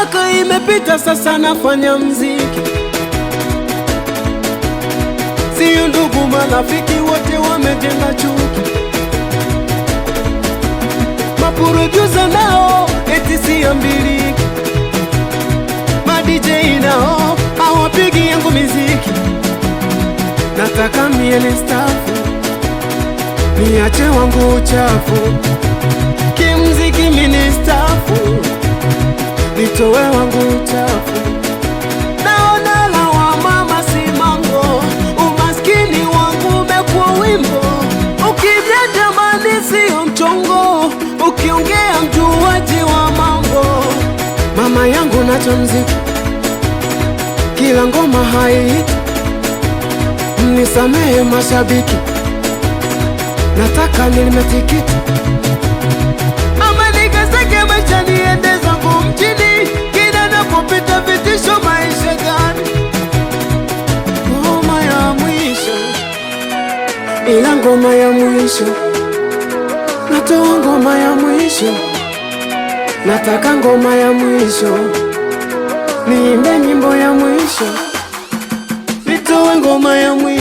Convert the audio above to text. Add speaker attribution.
Speaker 1: Miaka imepita sasa nafanya mziki, sio ndugu marafiki wote wamejenga chuki. Maproducer nao eti siambiliki, ma DJ nao hawapigi yangu miziki. Nataka miele stafu, niache wangu uchafu, kimziki ministafu, nitowe wangu uchafu. Naona lawama si mango, umaskini wangu umekuwa wimbo. Ukija jamani sio mchongo, ukiongea mjuaji wa mambo. Mama yangu nacho mziki, kila ngoma haihiti, mnisamehe mashabiki, nataka nilime tikiti. Ama nikasake maisha niende zangu mjini, kila napopita vitisho maisha gani. Ngoma ya mwisho, ila ngoma ya mwisho, natoa ngoma ya mwisho, nataka ngoma ya mwisho, niimbe nyimbo ya mwisho, nitoe ngoma ya mwisho.